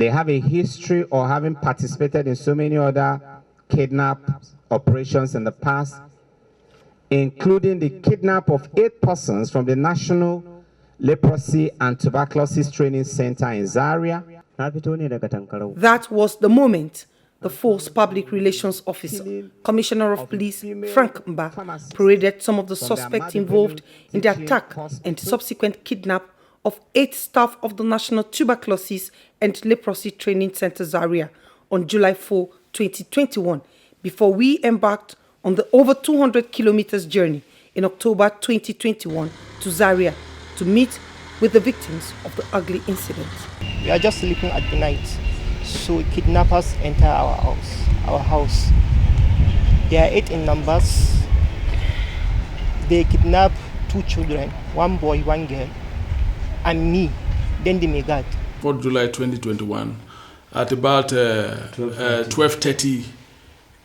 They have a history of having participated in so many other kidnap operations in the past, including the kidnap of 8 persons from the National Leprosy and Tuberculosis Training Center in Zaria. That was the moment the force public relations officer, Commissioner of Police Frank Mba, paraded some of the suspects involved in the attack and subsequent kidnap of 8 staff of the National Tuberculosis and Leprosy Training Center Zaria on July 4, 2021, before we embarked on the over 200 kilometers journey in October 2021 to Zaria to meet with the victims of the ugly incident. We are just sleeping at the night, so kidnappers enter our house. They are 8 in numbers. They kidnap 2 children, 1 boy, 1 girl, and me, then the Megad. 4th July 2021, at about 12:30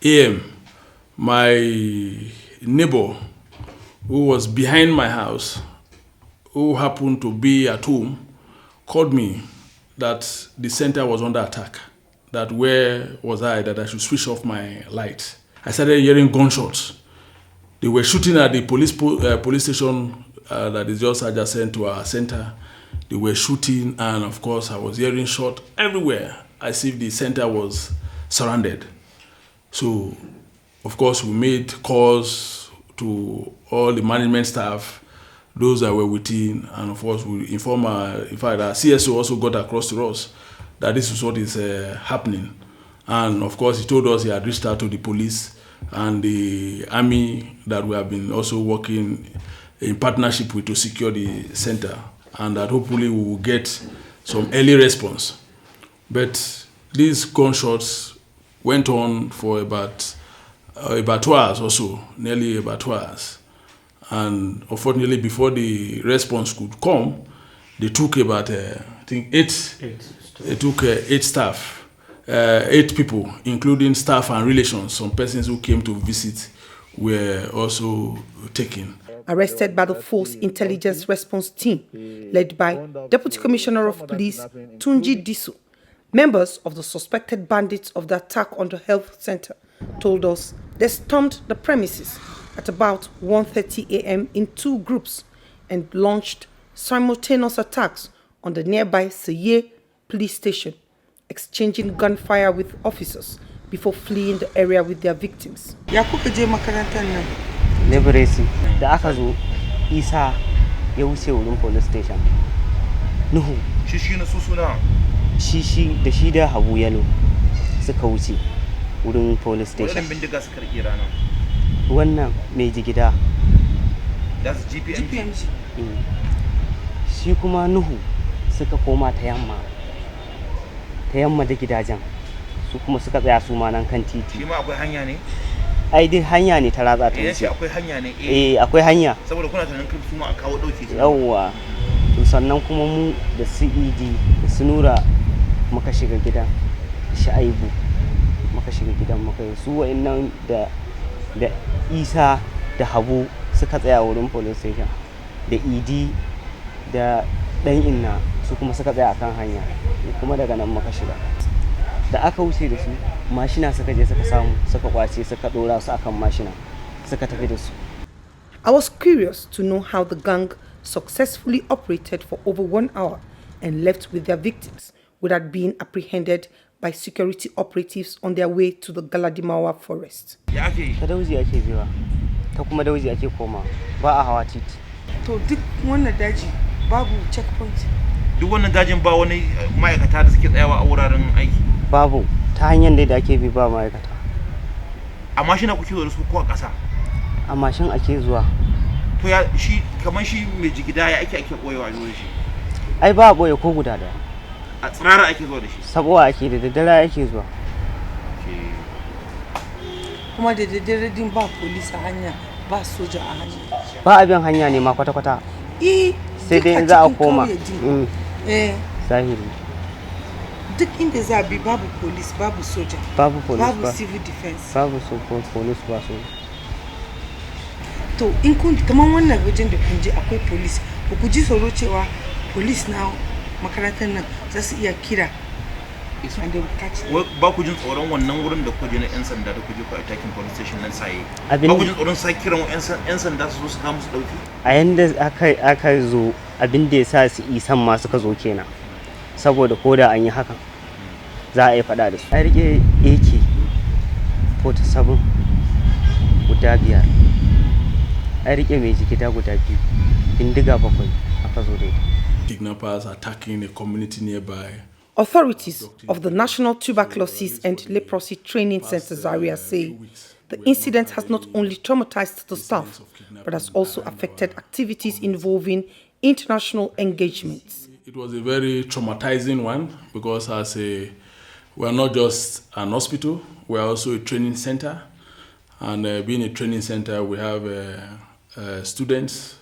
a.m., my neighbor, who was behind my house, who happened to be at home, called me that the center was under attack, that where was I, that I should switch off my light. I started hearing gunshots. They were shooting at the police station that is just adjacent to our center. They were shooting, and of course I was hearing shots everywhere, as if the center was surrounded. So, of course, we made calls to all the management staff, those that were within, and of course we informed our CSO also got across to us that this is what is happening. And of course he told us he had reached out to the police and the army that we have been also working in partnership with to secure the center, and that hopefully we will get some early response. But these gunshots went on for about 2 hours or so, nearly about 2 hours. And unfortunately, before the response could come, they took about, I think, 8. They took 8 staff, 8 people, including staff and relations. Some persons who came to visit were also taken. Arrested by the Force Intelligence Response Team, led by Deputy Commissioner of Police Tunji Disu. Members of the suspected bandits of the attack on the health center told us they stormed the premises at about 1:30 a.m. in 2 groups and launched simultaneous attacks on the nearby Zaria police station, exchanging gunfire with officers before fleeing the area with their victims. Leprosy. Da aka zo Isa ya wuce wurin police station. Nuhu. Shi na su suna. Shi da shi da Habu Yalo suka wuce wurin police station. Wannan bindiga suka rike rana. Wannan mai jigida. That's GPMG. Shi kuma Nuhu suka koma ta yamma da gidajen. Su kuma suka tsaya su ma nan kan titi. Shi ma akwai hanya ne? Ai dai hanya ne ta ratsa ta wuce. Akwai hanya ne. Akwai hanya. Saboda kuna tunanin kai su ma a kawo dauke su. Yawwa. To sannan kuma mu da CED da Sunura muka shiga gidan Shaibu. Muka shiga gidan muka yi su wa'annan da Isa da Habu suka tsaya wurin police station. Da Idi da dan Inna su kuma suka tsaya akan hanya. Kuma daga nan muka shiga. Da aka wuce da su mashina suka je suka samu suka kwace suka dora su akan mashina suka tafi da su. I was curious to know how the gang successfully operated for over 1 hour and left with their victims without being apprehended by security operatives on their way to the Galadimawa Forest. Ta dauji ake biwa, ta kuma dauji ake koma, ba a hawa titi. To duk wannan daji babu checkpoint. Duk wannan dajin ba wani ma'aikata da suke tsayawa a wuraren aiki. Babu, ta hanyar da ake bi ba ma'aikata. A mashina kuke zuwa da su ko a ƙasa? A mashin ake zuwa. To ya shi kamar shi mai jigida ya ake koyewa zuwa shi. Ai ba boye ko guda daya. A tsirara ake zuwa da shi. Sabowa ake da daddare ake zuwa. Kuma da daddare din ba police a hanya, ba soja a hanya. Ba abin hanya ne ma kwata-kwata. Sai dai in za a koma. Zahiri. Duk inda za bi babu police, babu soja. Babu police, babu civil defense. Babu police ba so. To in kun kaman wannan wajen da kun je akwai police, ba ku ji tsoro cewa police na makarantar nan za su iya kira and they will catch them. Ba ku jin tsoron wannan wurin da kuka je na 'yan sanda da kuka je ku attacking police station nan saye. Abin- Ba ku jin tsoron sai kiran 'yan sanda su zo su kama su dauki. A yanda aka zo abin da ya sa su isan ma suka zo kenan saboda ko da an yi hakan za a yi faɗa da su. A rike AK-47 guda 5, a rike mai jigida guda 2, bindiga 7 aka zo da ita. Kidnappers attacking a community nearby. Authorities of the National Tuberculosis and Leprosy Training Center Zaria say the incident has not only traumatized the staff, but has also affected activities involving international engagements. It was a very traumatizing one because we are not just an hospital, we are also a training center. And being a training center, we have students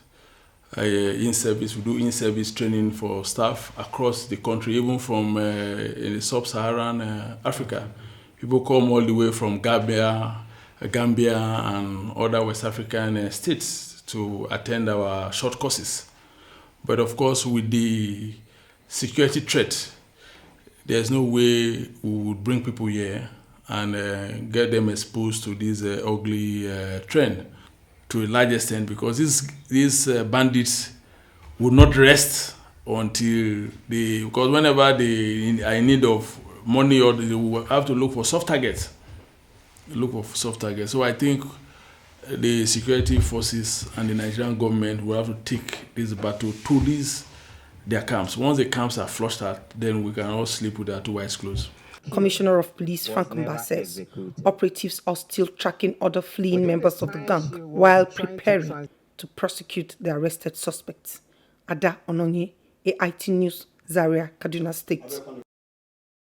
in service. We do in-service training for staff across the country, even from in sub-Saharan Africa. People come all the way from Gambia, and other West African states to attend our short courses. But of course, with the security threat, there's no way we would bring people here and get them exposed to this ugly trend to a large extent, because these bandits would not rest until because whenever they are in need of money, or they will have to look for soft targets. So I think the security forces and the Nigerian government will have to take this battle to their camps. Once the camps are flushed out, then we can all sleep with our 2 eyes closed. Commissioner of Police Frank Mba says operatives are still tracking other fleeing members of the gang while preparing to prosecute the arrested suspects. Ada Onony, AIT News, Zaria, Kaduna State.